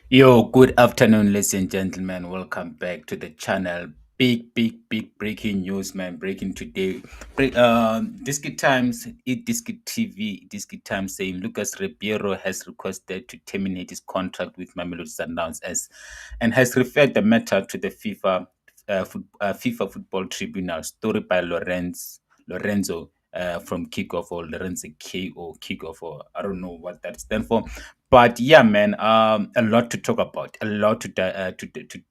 Yo, good afternoon, ladies and gentlemen. Welcome back to the channel. Big breaking news, man. Breaking today. Disky Times, Disky TV, Disky Times saying Lucas Ribeiro has requested to terminate his contract with Mamelodi Sundowns and has referred the matter to the FIFA Football Tribunal. Story by Lorenzo from Kickoff, or Lorenzo Kickoff, or I don't know what that stands for. But yeah, man, a lot to talk about, a lot to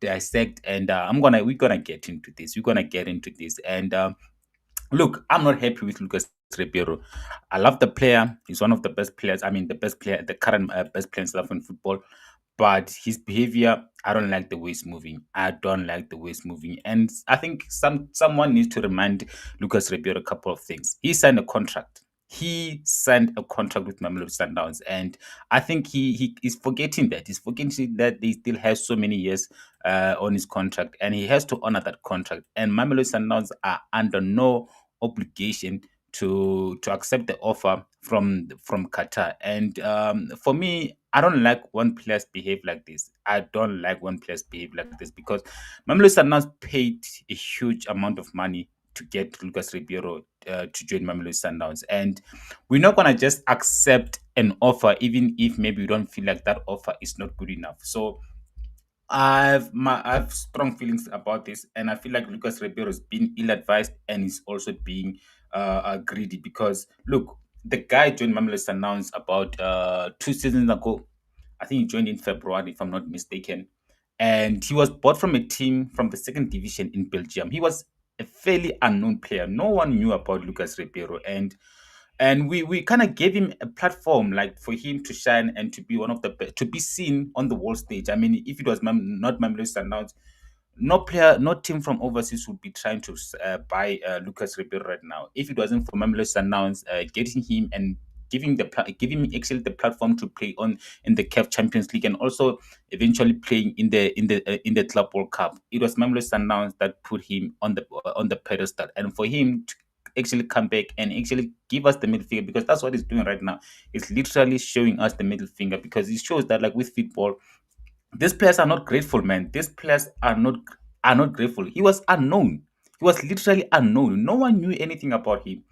dissect, and we're gonna get into this. We're gonna get into this, and look, I'm not happy with Lucas Ribeiro. I love the player. He's one of the best players. I mean, the best player, the current best player in South African football. But his behavior, I don't like the way he's moving. I don't like the way he's moving, and I think someone needs to remind Lucas Ribeiro a couple of things. He signed a contract. He signed a contract with Mamelodi Sundowns, and I think he is forgetting that. He's forgetting that he still has so many years on his contract, and he has to honor that contract. And Mamelodi Sundowns are under no obligation to accept the offer from Qatar. And for me, I don't like when players behave like this. I don't like when players behave like this because Mamelodi Sundowns paid a huge amount of money to get Lucas Ribeiro to join Mamelodi Sundowns, and we're not gonna just accept an offer even if maybe we don't feel like that offer is not good enough. So I have strong feelings about this, and I feel like Lucas Ribeiro is being ill-advised and is also being greedy because look, the guy joined Mamelodi Sundowns about 2 seasons ago. I think he joined in February, if I'm not mistaken, and he was bought from a team from the second division in Belgium. He was a fairly unknown player. No one knew about Lucas Ribeiro, and we kind of gave him a platform like for him to shine and to be one of the to be seen on the world stage. I mean, if it was not Mamelodi Sundowns, no player, no team from overseas would be trying to buy Lucas Ribeiro right now. If it wasn't for Mamelodi Sundowns getting him and giving him actually the platform to play on in the CAF Champions League and also eventually playing in the Club World Cup, it was Mamelodi Sundowns that put him on the pedestal, and for him to actually come back and actually give us the middle finger, because that's what he's doing right now. It's literally showing us the middle finger because it shows that like with football, these players are not grateful, man. These players are not grateful. He was unknown. He was literally unknown. No one knew anything about him.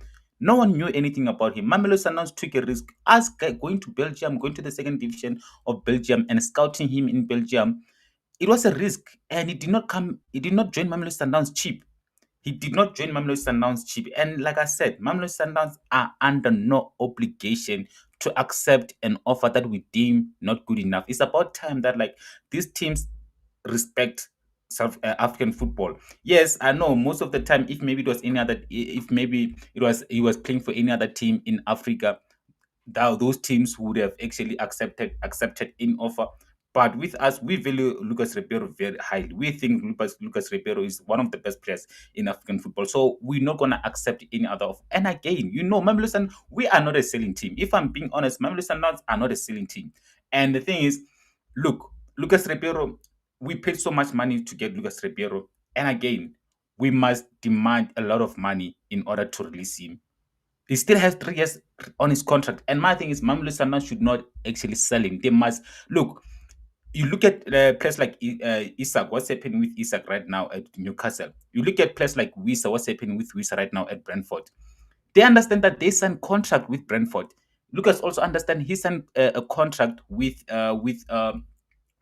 No one knew anything about him. Mamelodi Sundowns took a risk. Us going to Belgium, going to the second division of Belgium, and scouting him in Belgium. It was a risk, and he did not come. He did not join Mamelodi Sundowns cheap. He did not join Mamelodi Sundowns cheap. And like I said, Mamelodi Sundowns are under no obligation to accept an offer that we deem not good enough. It's about time that like these teams respect South African football. Yes, I know most of the time, if maybe it was any other, if maybe it was he was playing for any other team in Africa, that those teams would have actually accepted in offer. But with us, we value Lucas Ribeiro very highly. We think Lucas Ribeiro is one of the best players in African football. So we're not gonna accept any other offer. And again, Mamelodi Sundowns, we are not a selling team. If I'm being honest, Mamelodi Sundowns are not a selling team. And the thing is, look, Lucas Ribeiro, we paid so much money to get Lucas Ribeiro. And again, we must demand a lot of money in order to release him. He still has 3 years on his contract. And my thing is, Mamelodi Sundowns should not actually sell him. They must look. You look at players like Isak. What's happening with Isak right now at Newcastle? You look at players like Wisa. What's happening with Wisa right now at Brentford? They understand that they signed contract with Brentford. Lucas also understand he signed a contract with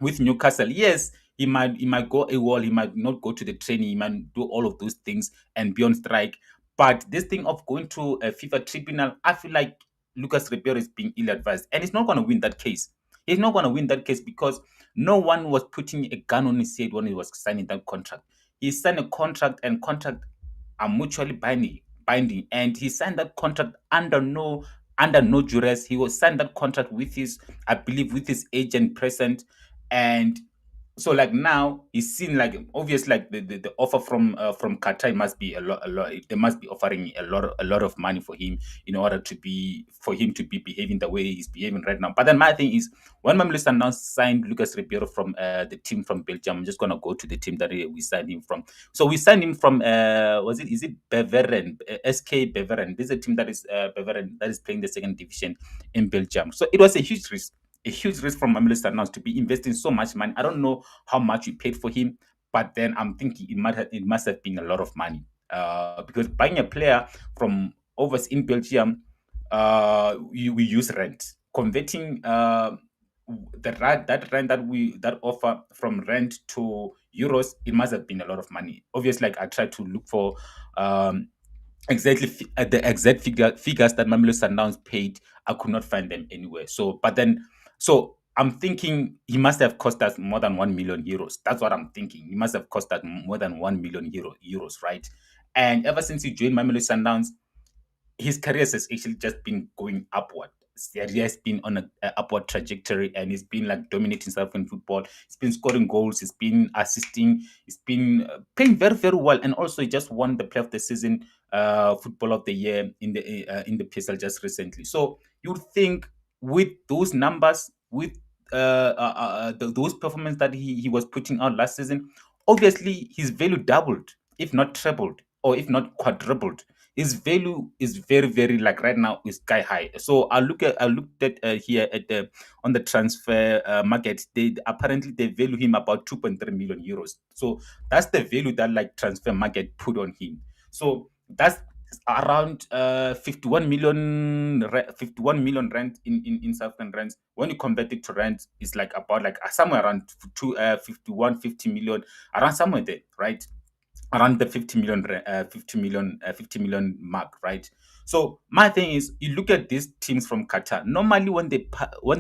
Newcastle. Yes, he might go a wall, he might not go to the training, he might do all of those things and be on strike. But this thing of going to a FIFA tribunal, I feel like Lucas Ribeiro is being ill advised, and he's not going to win that case. He's not going to win that case because no one was putting a gun on his head when he was signing that contract. He signed a contract, and contract are mutually binding, and he signed that contract under no duress. He was signed that contract with his, I believe, with his agent present. And so like now he's seen like obviously like the offer from Qatar must be a lot. They must be offering a lot of money for him in order for him to be behaving the way he's behaving right now. But then my thing is, when Mamelodi Sundowns signed Lucas Ribeiro from the team from Belgium, I'm just gonna go to the team that we signed him from. So we signed him from is it Beveren, SK Beveren. This is a team that is Beveren, that is playing the second division in Belgium. So it was a huge risk. a huge risk from Mamelodi Sundowns to be investing so much money. I don't know how much we paid for him, but then I'm thinking it must have been a lot of money. Because buying a player from overseas in Belgium, we use rent. Converting that rent that offer from rent to euros, it must have been a lot of money. Obviously, like I tried to look for um, the exact figures that Mamelodi Sundowns paid. I could not find them anywhere. So I'm thinking he must have cost us more than 1 million euros. That's what I'm thinking. He must have cost us more than 1 million euros, right? And ever since he joined Mamelodi Sundowns, his career has actually just been going upward. He has been on a upward trajectory, and he's been like dominating South African football. He's been scoring goals. He's been assisting. He's been playing very, very well, and also he just won the Player of the Season, Football of the Year in the PSL just recently. So you'd think with those numbers, with those performances that he was putting out last season, obviously his value doubled, if not trebled, or if not quadrupled. His value is very, very, like right now is sky high. So I looked at here at the on the transfer market. They apparently they value him about 2.3 million euros. So that's the value that like transfer market put on him. So that's around 51 million rent in South African rents. When you convert it to rent, it's like about like somewhere around 50 million, around somewhere there, right? Around the 50 million mark, right? So my thing is, you look at these teams from Qatar. Normally, when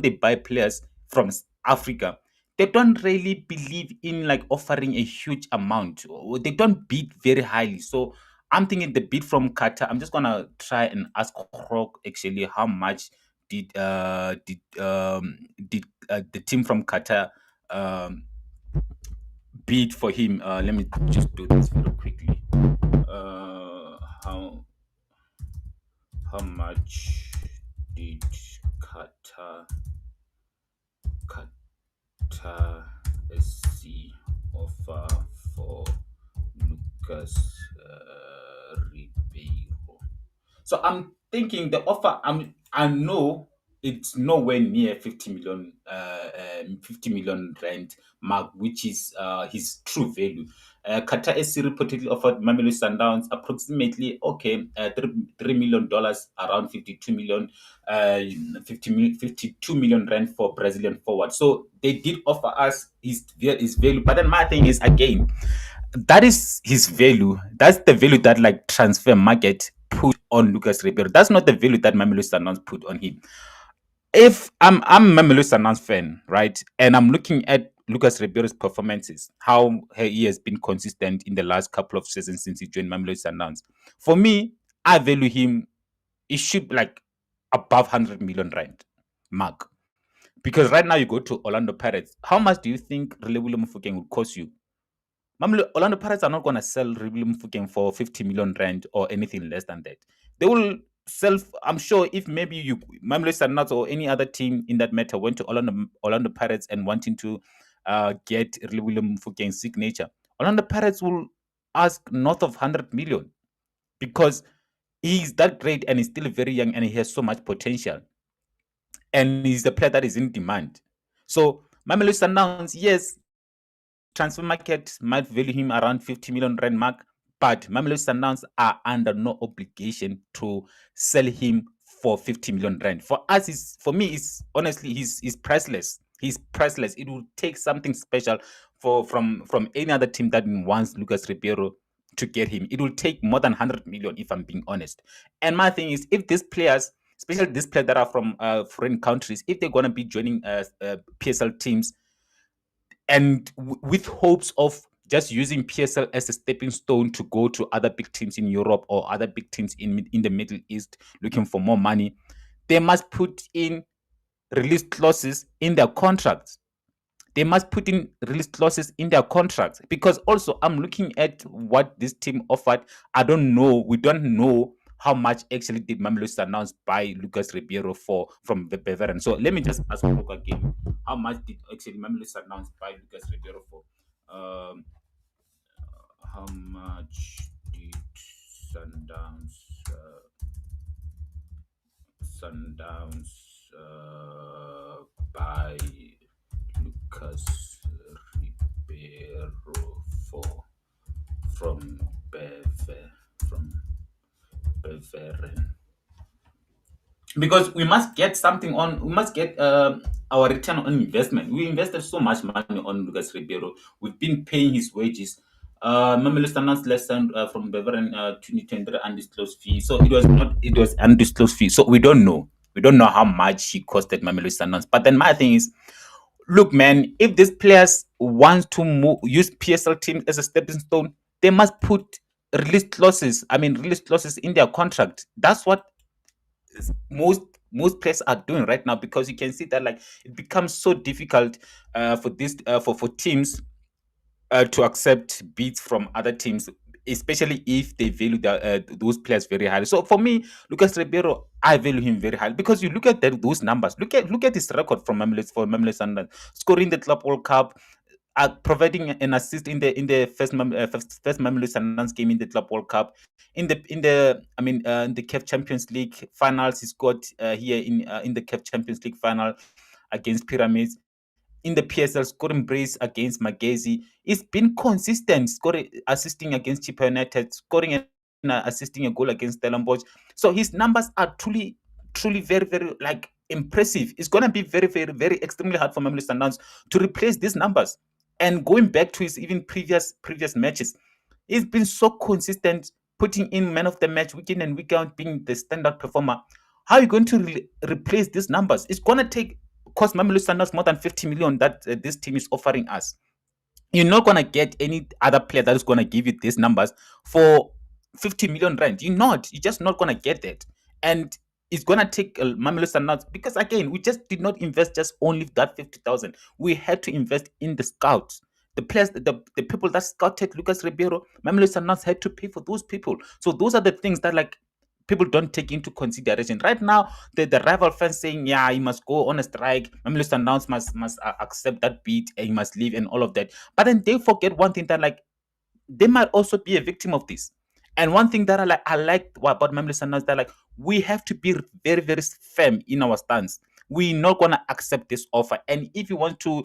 they buy players from Africa, they don't really believe in like offering a huge amount, or they don't bid very highly. So I'm thinking the bid from Qatar. I'm just gonna try and ask Krok actually how much did the team from Qatar um, bid for him. Let me just do this very quickly. Uh, how how much did Qatar Qatar SC offer for Lucas Ribeiro? So I'm thinking the offer. I know it's nowhere near 50 million rand mark, which is his true value. Qatar SC reportedly offered Mamelodi Sundowns approximately $3 million, around 52 million rand for Brazilian forward. So they did offer us his value, but then my thing is again, that is his value. That's the value that like transfer market put on Lucas Ribeiro. That's not the value that Mamelodi Sundowns put on him. If I'm Mamelodi Sundowns fan, right, and I'm looking at Lucas Ribeiro's performances, how he has been consistent in the last couple of seasons since he joined Mamelodi Sundowns. For me, I value him. It should be like above 100 million rand mark. Because right now you go to Orlando Pirates. How much do you think Relebule Mofokeng would cost you? Orlando Pirates are not going to sell Relebule Mofokeng for 50 million rand or anything less than that. They will sell. I'm sure if maybe you Mamelodi Sundowns or any other team in that matter went to Orlando Pirates and wanting to get Relebule Mofokeng's signature, Orlando Pirates will ask north of 100 million because he's that great and he's still very young and he has so much potential and he's the player that is in demand. So Mamelodi Sundowns, yes, transfer market might value him around 50 million rand mark, but Mamelodi Sundowns are under no obligation to sell him for 50 million rand. For us, for me, is honestly, he's priceless. He's priceless. It will take something special from any other team that wants Lucas Ribeiro to get him. It will take more than 100 million, if I'm being honest. And my thing is, if these players, especially these players that are from foreign countries, if they're gonna be joining PSL teams, and with hopes of just using PSL as a stepping stone to go to other big teams in Europe or other big teams in the Middle East looking for more money, they must put in release clauses in their contracts. They must put in release clauses in their contracts because also I'm looking at what this team offered. I don't know. We don't know how much actually did Mamelodi Sundowns buy Lucas Ribeiro for from the Bavarian. So let me just ask Coco again. How much did actually Mamelodi Sundowns buy Lucas Ribeiro for? Um, how much did Sundowns uh, Sundowns by Lucas Ribeiro for from Bever from Beveren. Because we must get something on, we must get our return on investment. We invested so much money on Lucas Ribeiro. We've been paying his wages. Mamelodi Sundowns lesson from Beveren 2023 undisclosed fee. So it was undisclosed fee. So we don't know how much he costed Mamelodi Sundowns. But then my thing is, look, man, if these players want to use PSL teams as a stepping stone, they must put release clauses in their contract. That's what most most players are doing right now, because you can see that like it becomes so difficult for this for teams to accept bids from other teams, especially if they value those players very highly. So for me, Lucas Ribeiro, I value him very highly, because you look at those numbers. Look at his record from Mamelodi Sundowns, scoring the Club World Cup, providing an assist in the first Mamelodi Sundowns game in the Club World Cup, in the CAF Champions League finals. He scored here in the CAF Champions League final against Pyramids, in the PSL scoring brace against Magezi. He's been consistent, scoring, assisting against Chippa United, scoring and assisting a goal against Stellenbosch. So his numbers are truly very, very like impressive. It's gonna be very, very, very extremely hard for Mamelodi Sundowns to replace these numbers. And going back to his even previous matches, he's been so consistent, putting in man of the match week in and week out, being the standard performer. How are you going to replace these numbers? It's gonna take cost Mamelodi Sundowns more than 50 million that this team is offering us. You're not gonna get any other player that is gonna give you these numbers for 50 million rand. You're just not gonna get that. And it's gonna take Mamelodi Sundowns, because again, we just did not invest just only that 50,000. We had to invest in the scouts. The players, the people that scouted Lucas Ribeiro, Mamelodi Sundowns had to pay for those people. So those are the things that like people don't take into consideration right now. The rival fans saying, yeah, he must go on a strike, Mamelodi Sundowns must accept that beat, and he must leave and all of that. But then they forget one thing, that like they might also be a victim of this. And one thing that I like about Mamelodi Sundowns, that like we have to be very, very firm in our stance. We're not gonna accept this offer. And if you want to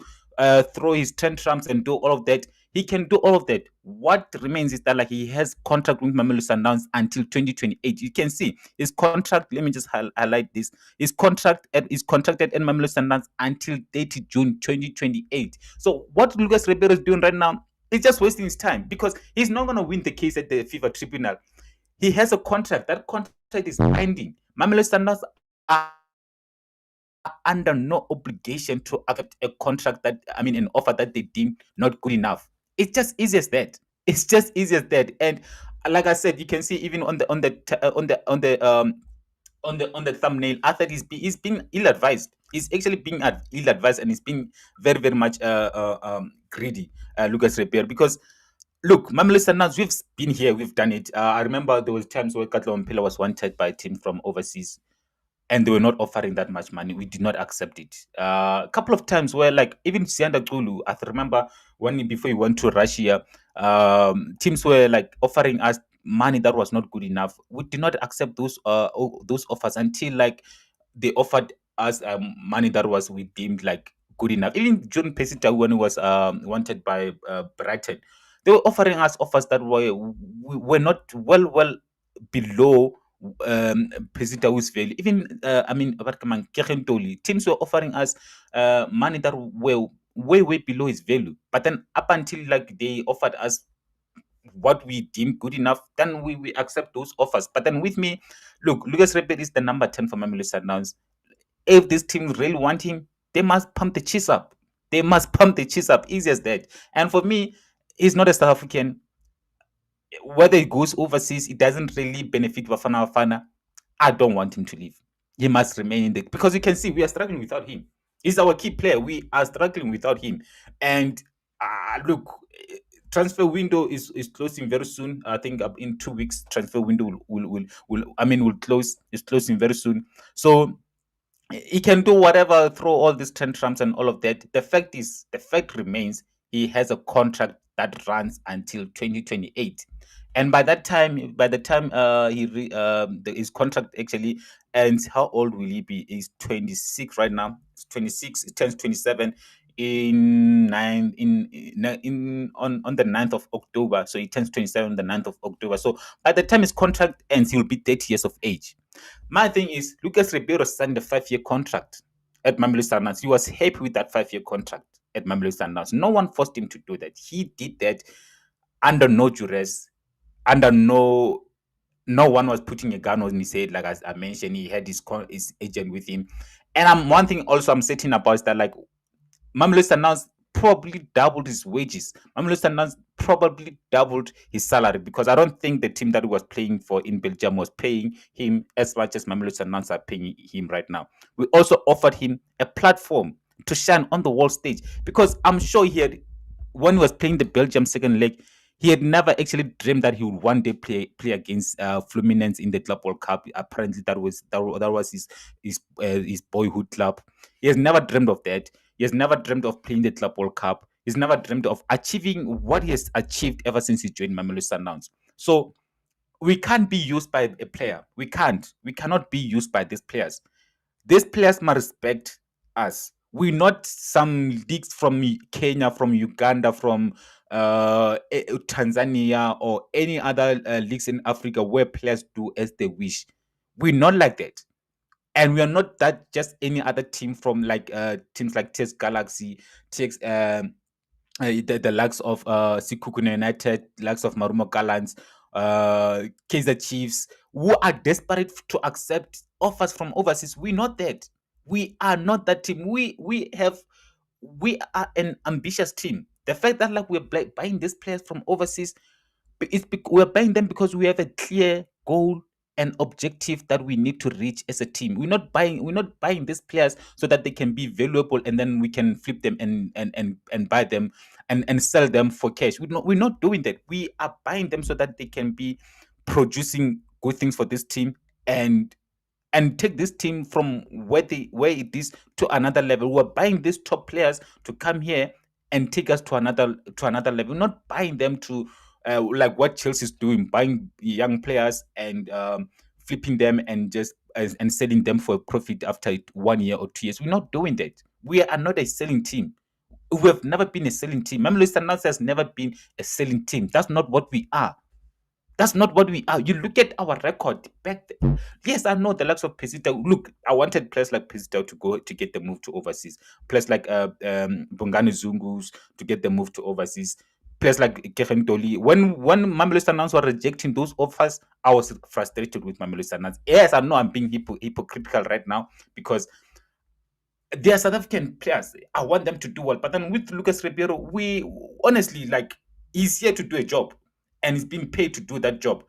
throw his tantrums and do all of that, he can do all of that. What remains is that like he has contract with Mamelodi Sundowns until 2028. You can see his contract. Let me just highlight this. His contract is contracted at Mamelodi Sundowns until 30 June 2028. So what Lucas Ribeiro is doing right now, he's just wasting his time, because he's not going to win the case at the FIFA tribunal. He has a contract. That contract is binding. Mamelodi Sundowns are under no obligation to accept a contract an offer that they deem not good enough. It's just easy as that. It's just easy as that. And like I said, you can see even on the thumbnail, Arthur is being ill advised. He's actually being ill advised, and he's being very, very much greedy, Lucas Ribeiro, because look, Mamelodi Sundowns, we've been here, we've done it. I remember there was times where Katla Mpela was wanted by a team from overseas, and they were not offering that much money. We did not accept it. A couple of times where, like, even Sianda Kulu, I remember before he went to Russia, teams were like offering us money that was not good enough. We did not accept those offers until like they offered us money that was we deemed like good enough. Even John Pesita, when he was wanted by Brighton, they were offering us offers that were not well below Pesita's value. Even teams were offering us money that were way below his value. But then up until like they offered us what we deem good enough, then we accept those offers. But then with me, look, Lucas Ribeiro is the number 10 for Mamelodi Sundowns. If these teams really want him, they must pump the cheese up. They must pump the cheese up. Easy as that. And for me, he's not a South African. Whether he goes overseas, it doesn't really benefit Bafana Bafana. I don't want him to leave. He must remain in the, because you can see we are struggling without him. He's our key player. We are struggling without him. And look, transfer window is closing very soon. I think in 2 weeks, transfer window will close. It's closing very soon. So he can do whatever, throw all these tantrums and all of that. The fact remains, he has a contract that runs until 2028. And by the time his contract actually ends, how old will he be? He's 26 right now. It's 26. It turns 27 in nine in on the 9th of October. So he turns 27 on the 9th of October. So by the time his contract ends, he'll be 30 years of age. My thing is, Lucas Ribeiro signed a 5-year contract at Mamelodi Sundowns. He was happy with that 5-year contract at Mamelodi Sundowns. No one forced him to do that. He did that under no duress, under no one was putting a gun on his head. Like as I mentioned, he had his agent with him. And one thing also I'm certain about is that like Mamelodi Sundowns probably doubled his wages. Mamelodi Sundowns probably doubled his salary because I don't think the team that he was playing for in Belgium was paying him as much as Mamelodi Sundowns are paying him right now. We also offered him a platform to shine on the world stage because I'm sure he had, when he was playing the Belgium second leg, he had never actually dreamed that he would one day play against Fluminense in the Club World Cup. Apparently, that was his boyhood club. He has never dreamed of that. He has never dreamed of playing the Club World Cup. He's never dreamed of achieving what he has achieved ever since he joined Mamelodi Sundowns. So we can't be used by a player. We can't. We cannot be used by these players. These players must respect us. We're not some leagues from Kenya, from Uganda, from Tanzania, or any other leagues in Africa where players do as they wish. We're not like that. And we are not that just any other team from like teams like TS Galaxy, TX, the likes of Sikukune United, likes of Marumo Gallants, KAIZER Chiefs, who are desperate to accept offers from overseas. We're not that. We are not that team. We are an ambitious team. The fact that like we're buying these players from overseas, we're buying them because we have a clear goal and objective that we need to reach as a team. We're not buying these players so that they can be valuable and then we can flip them and buy them and sell them for cash. We're not doing that. We are buying them so that they can be producing good things for this team and take this team from where it is to another level. We're buying these top players to come here and take us to another level. We're not buying them to like what Chelsea's doing, buying young players and flipping them and just and selling them for a profit after 1 year or 2 years. We're not doing that. We are not a selling team. We have never been a selling team. Mamelodi Sundowns has never been a selling team. That's not what we are. That's not what we are. You look at our record back then. Yes, I know the likes of Pesita. Look, I wanted players like Pesita to go to get the move to overseas. Players like Bongani Zungus to get the move to overseas. Players like Kevin Dolly. When Mamelodi Sundowns were rejecting those offers, I was frustrated with Mamelodi Sundowns. Yes, I know I'm being hypocritical right now because they are South African players. I want them to do well. But then with Lucas Ribeiro, we honestly like he's here to do a job and he's being paid to do that job.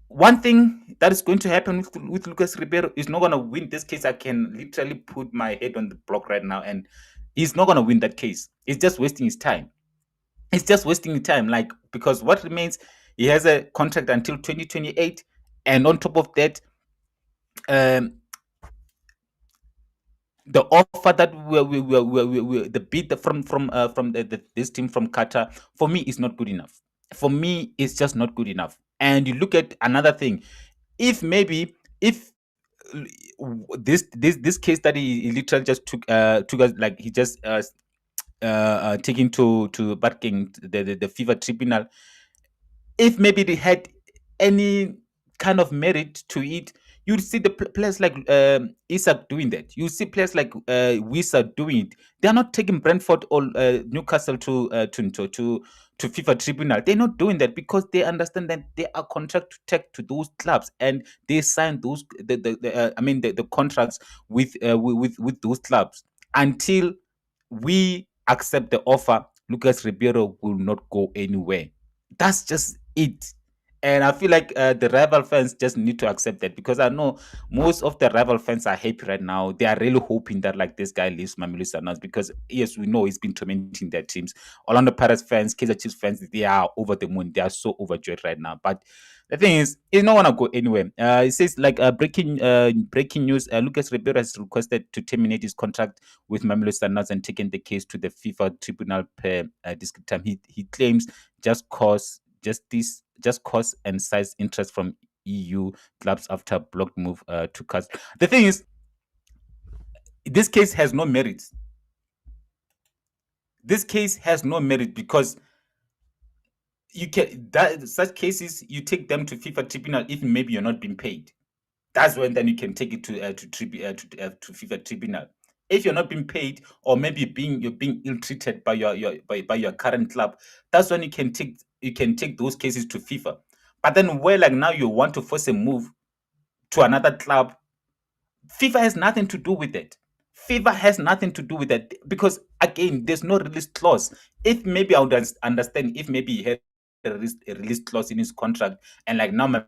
One thing that is going to happen with Lucas Ribeiro is not going to win this case. I can literally put my head on the block right now, and he's not going to win that case. He's just wasting his time. He's just wasting his time, like because what remains, he has a contract until 2028, and on top of that, um, the offer that the bid from this team from Qatar for me is not good enough. For me, it's just not good enough. And you look at another thing. If this case that he literally just took us, like he just taken to Barking, the FIFA tribunal, if maybe they had any kind of merit to it, you'd see the players like Isak doing that. You see players like Wisa doing it. They are not taking Brentford or Newcastle to FIFA tribunal. They're not doing that because they understand that they are contract tag to those clubs and they sign those the contracts with those clubs until we accept the offer. Lucas Ribeiro will not go anywhere. That's just it. And I feel like the rival fans just need to accept that because I know most of the rival fans are happy right now. They are really hoping that like this guy leaves Mamelodi Sundowns because yes, we know he's been tormenting their teams. Orlando Pirates fans, KAIZER Chiefs fans, they are over the moon. They are so overjoyed right now. But the thing is, he's not gonna go anywhere. It says like breaking news. Lucas Ribeiro has requested to terminate his contract with Mamelodi Sundowns and taken the case to the FIFA tribunal per this time. He claims just cause and size interest from EU clubs after blocked move to cast. The thing is, this case has no merit. This case has no merit because you can that such cases you take them to FIFA tribunal if maybe you're not being paid. That's when then you can take it to FIFA tribunal. If you're not being paid or maybe you're being ill treated by by your current club, that's when you can take those cases to FIFA. But then where like now you want to force a move to another club, FIFA has nothing to do with it. FIFA has nothing to do with that because again, there's no release clause. If maybe I would understand if maybe he had a release clause in his contract and like now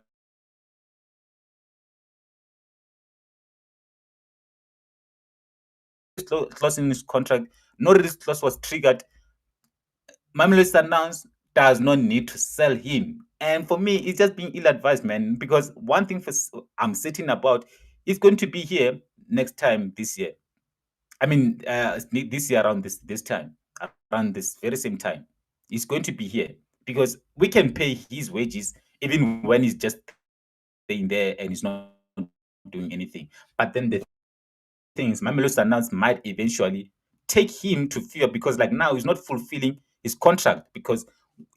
clause in his contract, no release clause was triggered. Mamelodi Sundowns does not need to sell him. And for me, it's just being ill-advised, man. Because one thing I'm certain about, he's going to be here next time this year. I mean, this year around this time, around this very same time, he's going to be here because we can pay his wages even when he's just staying there and he's not doing anything. But then the things Mamelodi Sundowns might eventually take him to fear because like now he's not fulfilling his contract because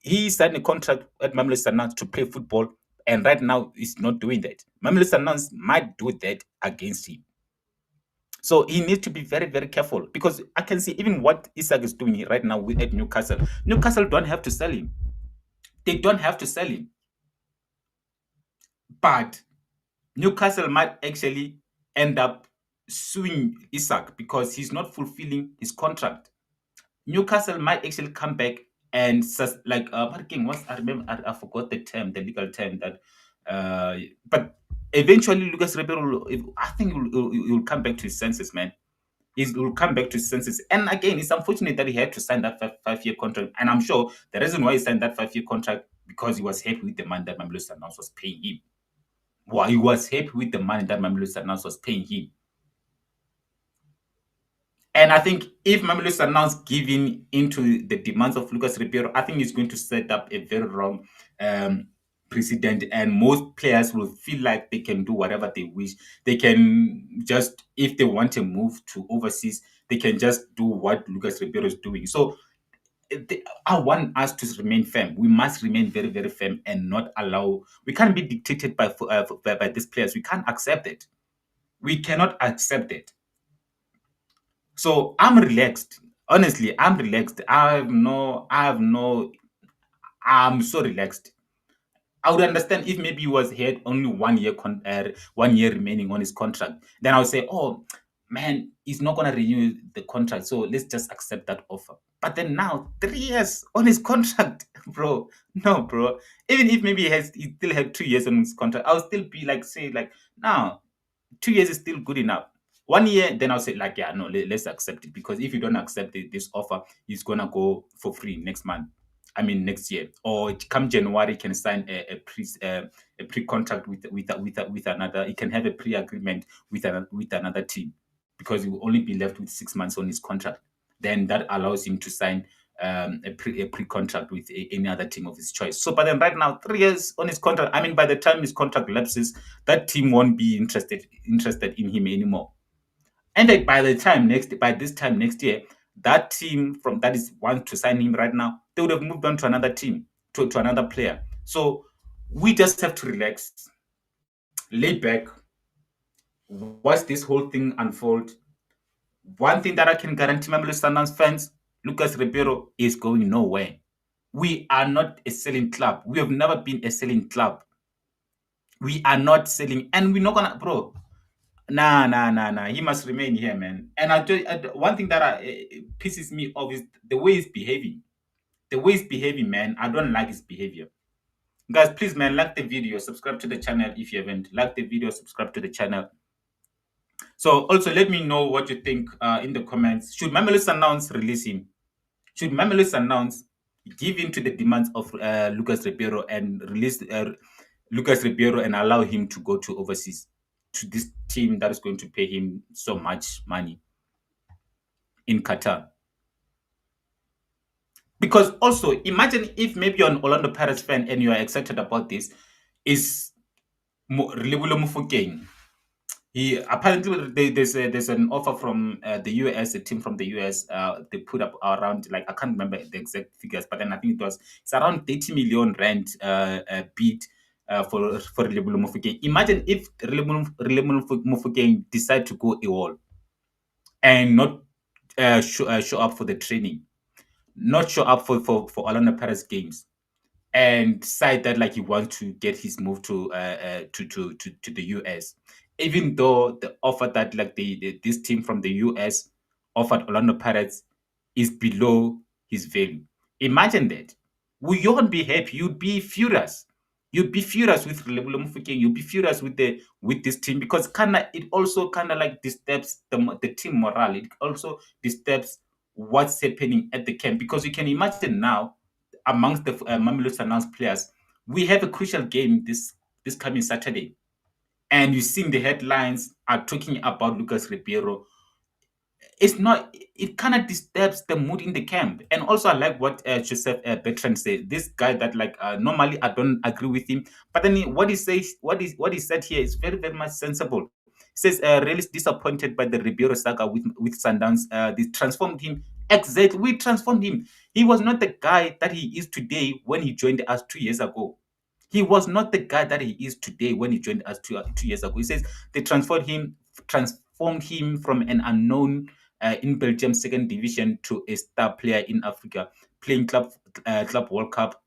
he signed a contract at Mamelodi Sundowns to play football and right now he's not doing that. Mamelodi Sundowns might do that against him. So he needs to be very, very careful because I can see even what Isak is doing right now at Newcastle. Newcastle don't have to sell him. They don't have to sell him. But Newcastle might actually end up suing Isak because he's not fulfilling his contract. Newcastle might actually come back and like what's I remember I forgot the term, the legal term that but eventually Lucas Ribeiro I think he'll come back to his senses, man. Will come back to his senses. And again, it's unfortunate that he had to sign that five-year contract. And I'm sure the reason why he signed that 5-year contract because he was happy with the money that Mamelodi Sundowns was paying him. Well, he was happy with the money that Mamelodi Sundowns was paying him. And I think if Mamelodi Sundowns giving into the demands of Lucas Ribeiro, I think it's going to set up a very wrong precedent. And most players will feel like they can do whatever they wish. They can just, if they want to move to overseas, they can just do what Lucas Ribeiro is doing. So I want us to remain firm. We must remain very, very firm and not allow. We can't be dictated by these players. We can't accept it. We cannot accept it. So I'm relaxed. Honestly, I'm relaxed. I'm so relaxed. I would understand if maybe he was had only 1 year 1 year remaining on his contract. Then I would say, oh man, he's not gonna renew the contract. So let's just accept that offer. But then now 3 years on his contract, bro. No, bro. Even if maybe he still had 2 years on his contract, I'll still be like say like now 2 years is still good enough. 1 year, then I'll say like, yeah, no, let's accept it because if you don't accept this offer, he's gonna go for free next month. I mean next year, or come January, can sign a pre contract with another. He can have a pre agreement with another team because he will only be left with 6 months on his contract. Then that allows him to sign a pre contract with any other team of his choice. So, but then right now, 3 years on his contract. I mean, by the time his contract lapses, that team won't be interested in him anymore. And like by this time next year, that team from that is want to sign him right now, they would have moved on to another team, to another player. So we just have to relax, lay back, watch this whole thing unfold. One thing that I can guarantee Mamelodi Sundowns fans, Lucas Ribeiro is going nowhere. We are not a selling club. We have never been a selling club. We are not selling, and we're not gonna, bro. Nah. He must remain here, man. And one thing that pisses me off is the way he's behaving. The way he's behaving, man. I don't like his behavior. Guys, please, man, like the video, subscribe to the channel if you haven't. Like the video, subscribe to the channel. So also let me know what you think in the comments. Should Mamelodi Sundowns release him? Should Mamelodi Sundowns give in to the demands of Lucas Ribeiro and release Lucas Ribeiro and allow him to go to overseas to this team that is going to pay him so much money in Qatar? Because also imagine if maybe you're an Orlando Pirates fan and you are excited about this, is Relebohile Mofokeng. He apparently there's an offer from the US, a team from the US. They put up around, like, I can't remember the exact figures, but then I think it's around 30 million rand bid for Relebohile Mofokeng. Imagine if Relebohile Mofokeng decide to go AWOL and not show up for the training, not show up for Orlando Pirates games, and decide that, like, he wants to get his move to the US, even though the offer that, like, this team from the US offered Orlando Pirates is below his value. Imagine that. Would you not be happy? You'd be furious. You'd be furious with Relebohile Mofokeng. You'd be furious with this team, because it also kind of like disturbs the team morale. It also disturbs what's happening at the camp, because you can imagine now, amongst the Mamelodi Sundowns players, we have a crucial game this coming Saturday, and you're seeing the headlines are talking about Lucas Ribeiro. It's not, it kind of disturbs the mood in the camp. And also, I like what Joseph Bertrand said. This guy that, like, normally I don't agree with him, but then what he says, what he said here is very, very much sensible. He says, really disappointed by the Ribeiro saga with Sundowns. They transformed him. Exactly, we transformed him. He was not the guy that he is today when he joined us 2 years ago. He was not the guy that he is today when he joined us 2 years ago. He says they transformed him from an unknown in Belgium second division to a star player in Africa, playing Club World Cup,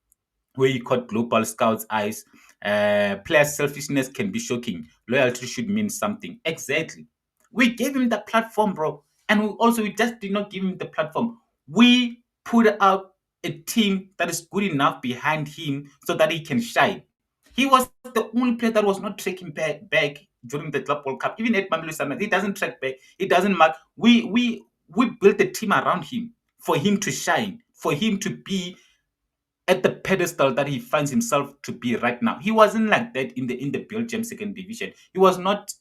where he caught global scouts' eyes. Player selfishness can be shocking. Loyalty should mean something. Exactly. We gave him the platform, bro. And we just did not give him the platform. We put out a team that is good enough behind him so that he can shine. He was the only player that was not tracking back during the Club World Cup. Even at Mamelodi Sundowns, he doesn't track back. He doesn't mark. We built a team around him for him to shine, for him to be at the pedestal that he finds himself to be right now. He wasn't like that in the Belgium second division. He was not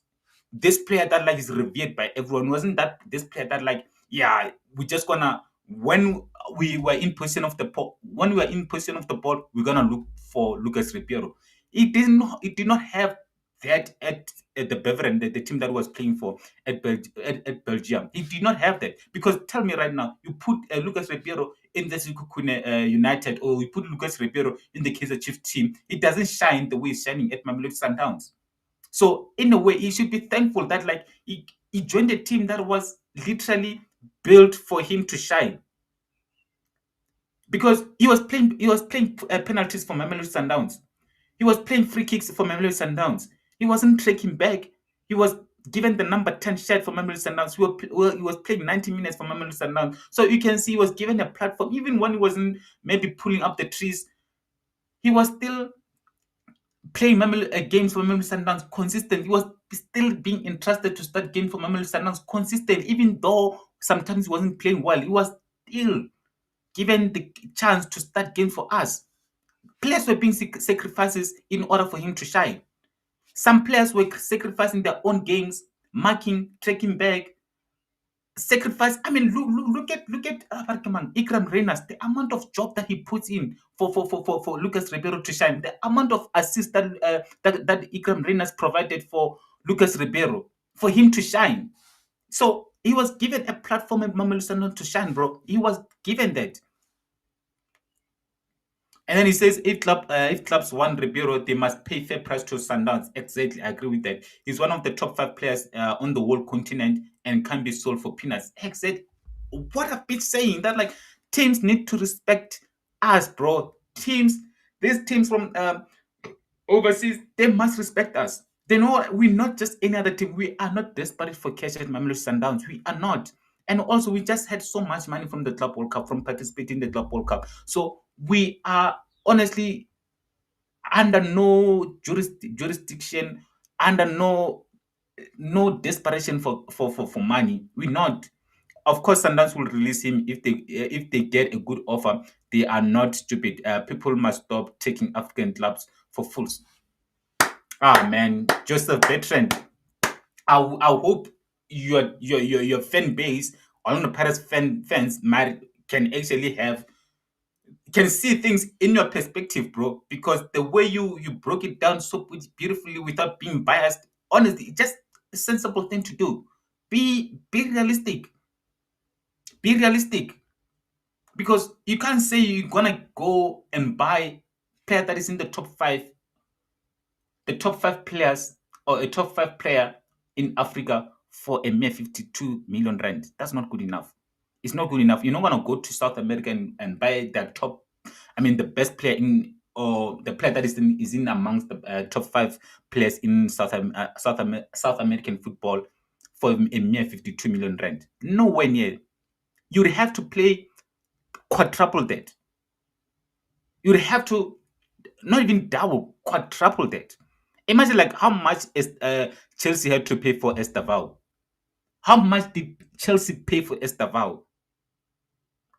this player that, like, is revered by everyone. Wasn't that this player that, like, yeah, we just gonna, when we were in position of the ball, we're gonna look for Lucas Ribeiro. He did not have that at the Beveren, the team that was playing for at Belgium. He did not have that, because tell me right now, you put Lucas Ribeiro in the KHUNE United, or you put Lucas Ribeiro in the KAIZER Chiefs team, it doesn't shine the way he's shining at Mamelodi Sundowns. So in a way, he should be thankful that, like, he joined a team that was literally built for him to shine, because he was playing penalties for Mamelodi Sundowns. He was playing free kicks for Mamelodi Sundowns. He wasn't tracking back. He was given the number 10 shirt for Mamelodi Sundowns. He was playing 90 minutes for Mamelodi Sundowns. So you can see he was given a platform. Even when he wasn't maybe pulling up the trees, he was still playing games for Mamelodi Sundowns consistent. He was still being entrusted to start games for Mamelodi Sundowns consistent, even though sometimes he wasn't playing well. He was still given the chance to start games for us. Players were being sacrifices in order for him to shine. Some players were sacrificing their own games, marking, tracking back, sacrifice. I mean, look at Ikram Renas, the amount of job that he puts in for Lucas Ribeiro to shine, the amount of assist that Ikram Renas provided for Lucas Ribeiro for him to shine. So he was given a platform at Mamelodi Sundowns to shine, bro. He was given that. And then he says, if clubs want Ribeiro, they must pay fair price to Sundowns. Exactly, I agree with that. He's one of the top 5 players on the world continent and can be sold for peanuts. Exactly. What I've been saying, that, like, teams need to respect us, bro. These teams from overseas, they must respect us. They know we're not just any other team. We are not desperate for cash at Mamelodi Sundowns. We are not. And also, we just had so much money from the Club World Cup, from participating in the Club World Cup. So we are honestly under no jurisdiction, under no desperation for money. We're not. Of course, Sundowns will release him if they get a good offer. They are not stupid. People must stop taking African clubs for fools. Ah, man, Joseph Bertrand. I hope your fan base, all the Paris fans, might can actually have can see things in your perspective, bro. Because the way you broke it down so beautifully without being biased, honestly, just a sensible thing to do. Be realistic. Be realistic. Because you can't say you're gonna go and buy player that is in the top five players or a top five player in Africa for a mere 52 million rand. That's not good enough. It's not good enough. You're not gonna go to South America and buy that top, I mean, the best player in, or the player that is in amongst the top five players in South American football for a mere 52 million rand. Nowhere near. You'd have to play quadruple that. You'd have to not even double, quadruple that. Imagine like how much is Chelsea had to pay for Estavao. How much did Chelsea pay for Estavao?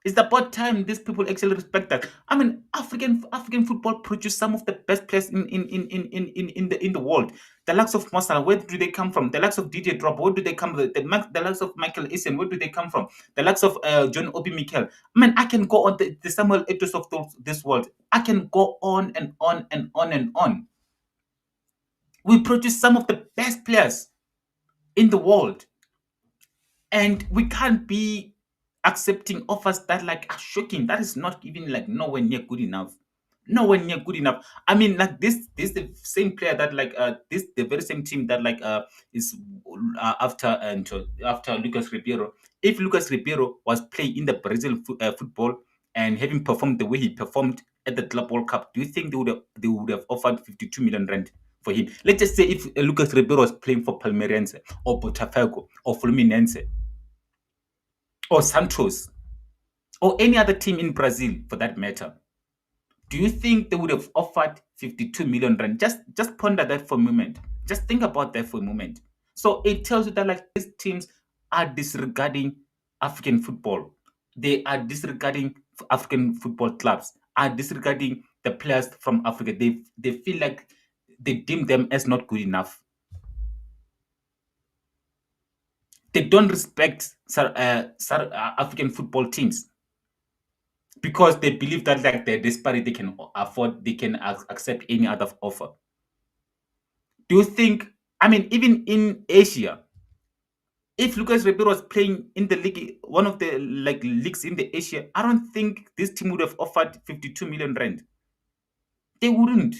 It's about time these people actually respect that. I mean, African football produce some of the best players in the world. The likes of Mosala, where do they come from? The likes of Didier Drogba, where do they come from? The likes of Michael Essien, where do they come from? The likes of John Obi Mikel. I mean, I can go on the Samuel Eto'os of this world. I can go on and on and on and on. We produce some of the best players in the world, and we can't be accepting offers that like are shocking. That is not even like nowhere near good enough. Nowhere near good enough. I mean, like this the same player that like this the very same team that like is after Lucas Ribeiro. If Lucas Ribeiro was playing in the Brazil football and having performed the way he performed at the Club World Cup, do you think they would have offered 52 million rand for him? Let's just say if Lucas Ribeiro was playing for Palmeirense or Botafogo or Fluminense or Santos or any other team in Brazil for that matter, do you think they would have offered 52 million rand? Just ponder that for a moment. Just think about that for a moment. So it tells you that like these teams are disregarding African football. They are disregarding African football clubs, are disregarding the players from Africa. They feel like they deem them as not good enough. They don't respect African football teams because they believe that like they're desperate, they can afford, they can accept any other offer. Do you think? I mean, even in Asia, if Lucas Ribeiro was playing in the league, one of the like leagues in the Asia, I don't think this team would have offered 52 million rand. They wouldn't.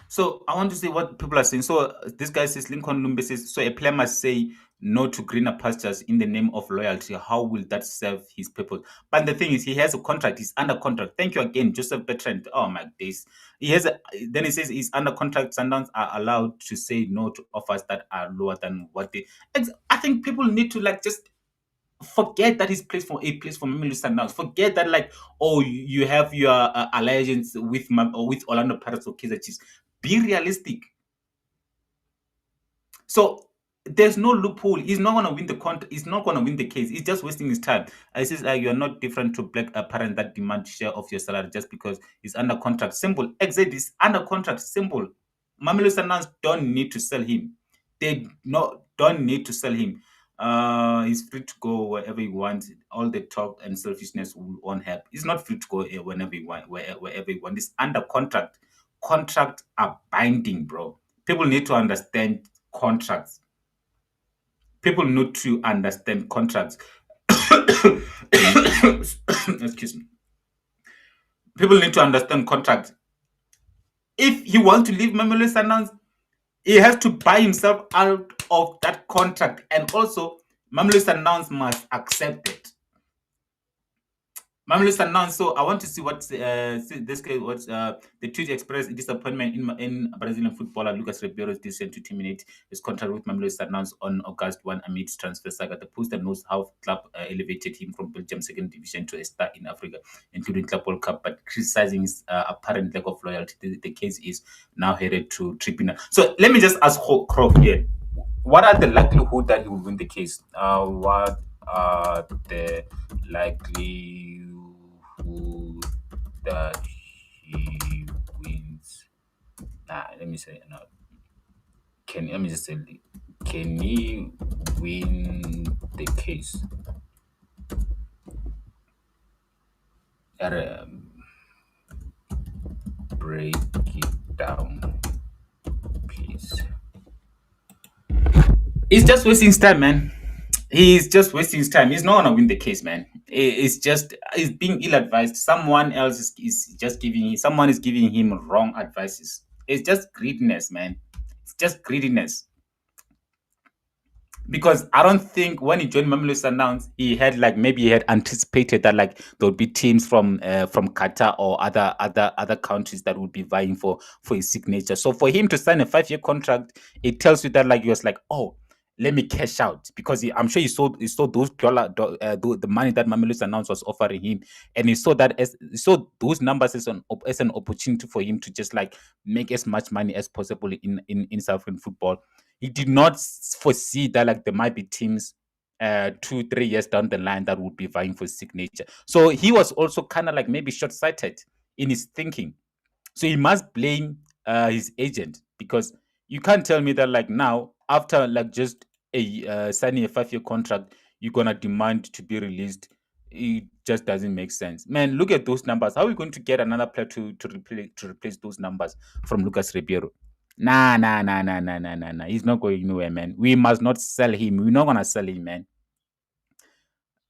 So I want to say what people are saying. So this guy says, Lincoln Lumbe says, so a player must say no to greener pastures in the name of loyalty. How will that serve his purpose? But the thing is, he has a contract. He's under contract. Thank you again, Joseph Bertrand. Oh my days. Then he says he's under contract. Sundowns are allowed to say no to offers that are lower than what they. I think people need to like just forget that he's plays for Mamelodi Sundowns. Forget that like, oh, you have your alliance with or with Orlando Pirates or KAIZER Chiefs. Be realistic. So there's no loophole. He's not going to win the He's not going to win the case. He's just wasting his time. He says you are not different to black parents that demand share of your salary just because he's under contract. Simple. Exactly. He's under contract. Simple. Mamelodi Sundowns don't need to sell him. They don't need to sell him. He's free to go wherever he wants. All the talk and selfishness won't help. He's not free to go whenever he wants, wherever he wants. He's under contract. Contracts are binding, bro. People need to understand contracts. People need to understand contracts. Excuse me. People need to understand contracts. If he wants to leave Mamelodi Sundowns, he has to buy himself out of that contract, and also Mamelodi Sundowns must accept it. Mamelodi Sundowns. So I want to see what this guy, what the tweet expressed disappointment in Brazilian footballer Lucas Ribeiro's decision to terminate his contract with Mamelodi Sundowns on August 1 amid transfer saga. The poster knows how club elevated him from Belgium's second division to a star in Africa, including Club World Cup, but criticizing his apparent lack of loyalty. The case is now headed to tribunal. So let me just ask Crow here. What are the likelihood that he will win the case? What are the likelihood that he wins? Let me say no. Let me just say, can he win the case? Break it down, please. He's just wasting his time, man. He's just wasting his time. He's not gonna win the case, man. It's just he's being ill advised. Someone else is just giving someone is giving him wrong advices. It's just greediness, man. It's just greediness. Because I don't think when he joined Mamelodi Sundowns, he had like maybe he had anticipated that like there would be teams from Qatar or other countries that would be vying for his signature. So for him to sign a 5-year contract, it tells you that like he was like, oh, let me cash out because I'm sure he saw those the money that Mamelodi Sundowns was offering him, and he saw that as he saw those numbers as an opportunity for him to just like make as much money as possible in South African football. He did not foresee that like there might be teams 2-3 years down the line that would be vying for signature. So he was also kind of like maybe short-sighted in his thinking. So he must blame his agent because you can't tell me that like now after like just a signing a 5-year contract you're gonna demand to be released. It just doesn't make sense, man. Look at those numbers. How are we going to get another player to replace those numbers from Lucas Ribeiro? Nah, nah, nah, nah, nah, nah, nah, nah. He's not going nowhere, man. We must not sell him. We're not gonna sell him, man.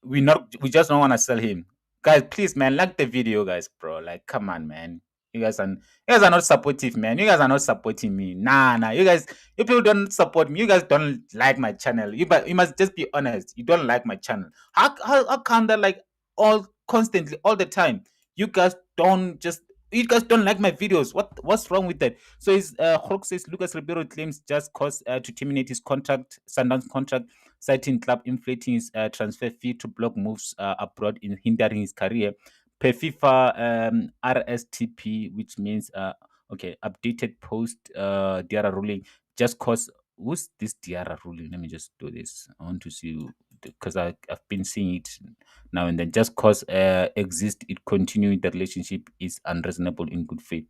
We just don't want to sell him. Guys, please, man, like the video, guys, bro. Like, come on, man. You guys are not supportive, man. You guys are not supporting me. Nah. You people don't support me. You guys don't like my channel. You must just be honest. You don't like my channel. How come that like all constantly all the time? You guys don't just you guys don't like my videos. What's wrong with that? So his Hulk says Lucas Ribeiro claims just cause to terminate his contract, Sundowns contract, citing club inflating his transfer fee to block moves abroad in hindering his career. Per FIFA RSTP, which means okay, updated post Diarra ruling, just cause who's this Diarra ruling? Let me just do this. I want to see because I've been seeing it now and then. Just cause exist, it continue the relationship is unreasonable in good faith.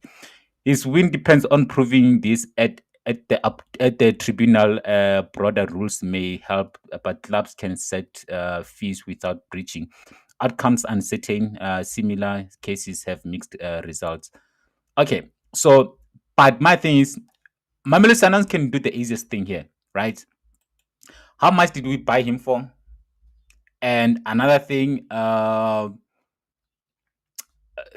His win depends on proving this at the tribunal. Broader rules may help, but clubs can set fees without breaching. Outcomes uncertain. Similar cases have mixed results. Okay, so but my thing is, Mamelodi Sundowns can do the easiest thing here, right? How much did we buy him for? And another thing,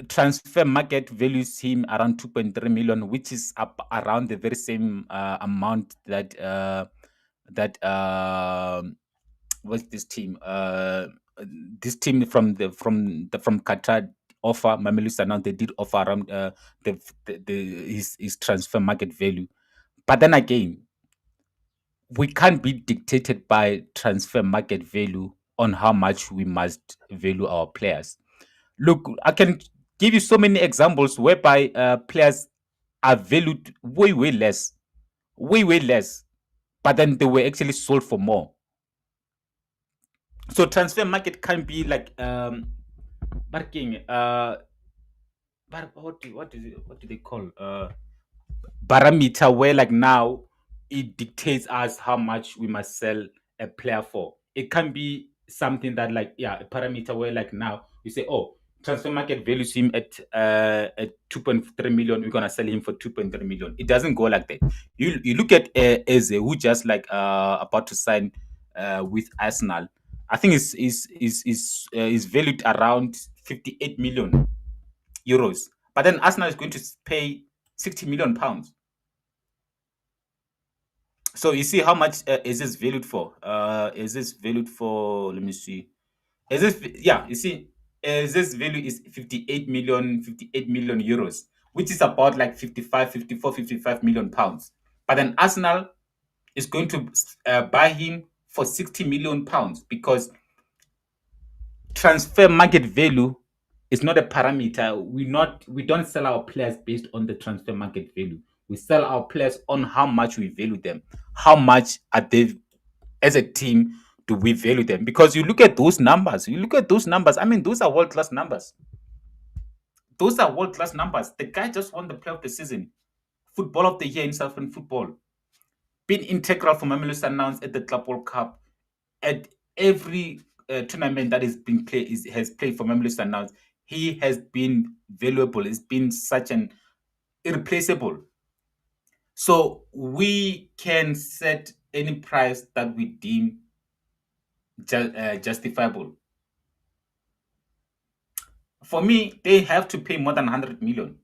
transfer market values him around 2.3 million, which is up around the very same amount that what's this team? This team from Qatar offer Mamelodi Sundowns. They did offer around his transfer market value, but then again, we can't be dictated by transfer market value on how much we must value our players. Look, I can give you so many examples whereby players are valued way less, way less, but then they were actually sold for more. So transfer market can be like marking what do they call parameter where like now it dictates us how much we must sell a player for. It can be something that like yeah, a parameter where like now you say, oh, transfer market values him at 2.3 million, we're gonna sell him for 2.3 million. It doesn't go like that. You look at Eze, who just like about to sign with Arsenal. I think is valued around 58 million euros. But then Arsenal is going to pay 60 million pounds. So you see how much is this valued for? Is this valued for? Let me see. Is this yeah? You see, is this value is 58 million euros, which is about like 55 million pounds. But then Arsenal is going to buy him for 60 million pounds because transfer market value is not a parameter. We don't sell our players based on the transfer market value. We sell our players on how much we value them. How much are they as a team do we value them? Because you look at those numbers. You look at those numbers. I mean, those are world class numbers. Those are world class numbers. The guy just won the player of the season, football of the year in South African football, been integral for Mamelodi Sundowns at the Club World Cup, at every tournament that is being played has played for Mamelodi Sundowns. he has been valuable. He's been such an irreplaceable. So we can set any price that we deem justifiable. For me, they have to pay more than 100 million.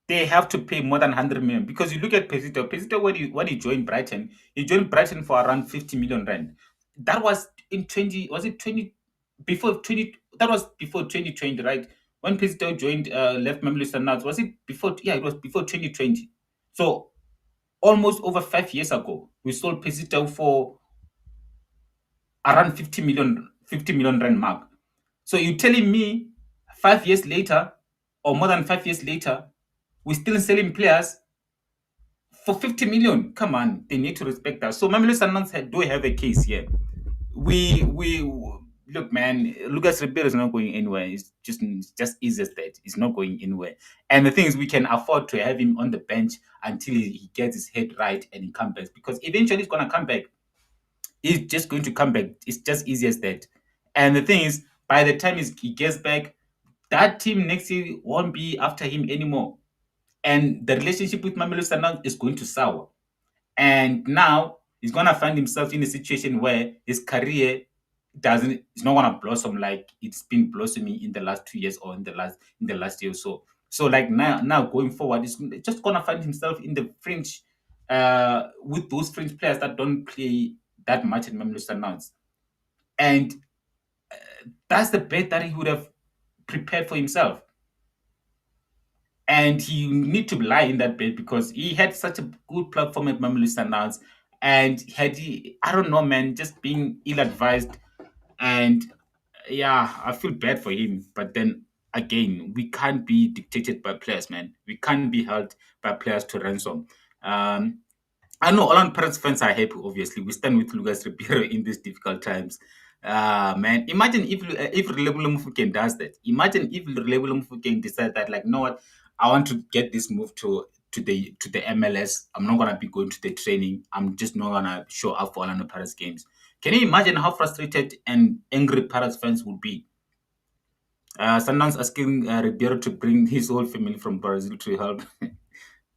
They have to pay more than 100 million because you look at Pesito. Pesito, when he joined Brighton for around 50 million rand. That was in 20, was it 20, before 20, that was before 2020, right? When Pesito joined, left Mamelodi Sundowns, was it before? Yeah, it was before 2020. So almost over 5 years ago, we sold Pesito for around 50 million rand mark. So you're telling me 5 years later, or more than 5 years later, we're still selling players for 50 million? Come on, they need to respect that. So Mamelodi Sundowns do have a case here. We look, man. Lucas Ribeiro is not going anywhere. It's just easy as that. It's not going anywhere. And the thing is, we can afford to have him on the bench until he gets his head right and he comes back, because eventually he's gonna come back. He's just going to come back. It's just easy as that. And the thing is, by the time he gets back, that team next year won't be after him anymore. And the relationship with Mamelodi Sundowns is going to sour. And now he's gonna find himself in a situation where his career doesn't it's not gonna blossom like it's been blossoming in the last 2 years or in the last year or so. So like now going forward, he's just gonna find himself in the fringe, with those fringe players that don't play that much in Mamelodi Sundowns. And that's the bet that he would have prepared for himself. And he need to lie in that bed because he had such a good platform at Mamelodi Sundowns, and I don't know, man, just being ill-advised. And yeah, I feel bad for him, but then again, we can't be dictated by players, man. We can't be held by players to ransom. um I know all Pirates fans are happy. Obviously, we stand with Lucas Ribeiro in these difficult times. Man, imagine if Reliable Mofokeng does that. Imagine if Reliable Mofokeng decides that, like, you know what, I want to get this move to the MLS. I'm not gonna be going to the training. I'm just not gonna show up for Orlando Pirates games. Can you imagine how frustrated and angry Pirates fans would be? Sundowns asking Ribeiro to bring his whole family from Brazil to help.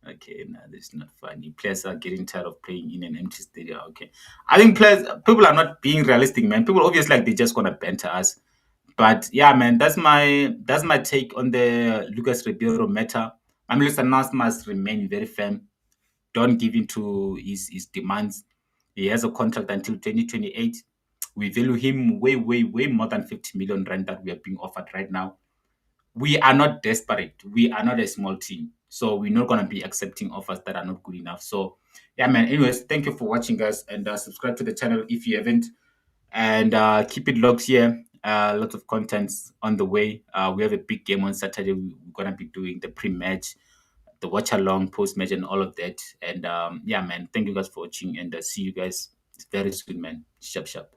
Okay, no, that's not funny. Players are getting tired of playing in an empty stadium. Okay, I think people are not being realistic, man. People obviously like they just gonna banter us. But yeah, man, that's my take on the Lucas Ribeiro matter. Mamelodi Sundowns must remain very firm. Don't give in to his demands. He has a contract until 2028. We value him way, way, way more than 50 million rand that we are being offered right now. We are not desperate. We are not a small team. So we're not going to be accepting offers that are not good enough. So, yeah, man. Anyways, thank you for watching, guys. And subscribe to the channel if you haven't. And keep it locked here. Lots of contents on the way. We have a big game on Saturday. We're going to be doing the pre-match, the watch-along, post-match, and all of that. And yeah, man. Thank you guys for watching. And see you guys very soon, man. Sharp, sharp.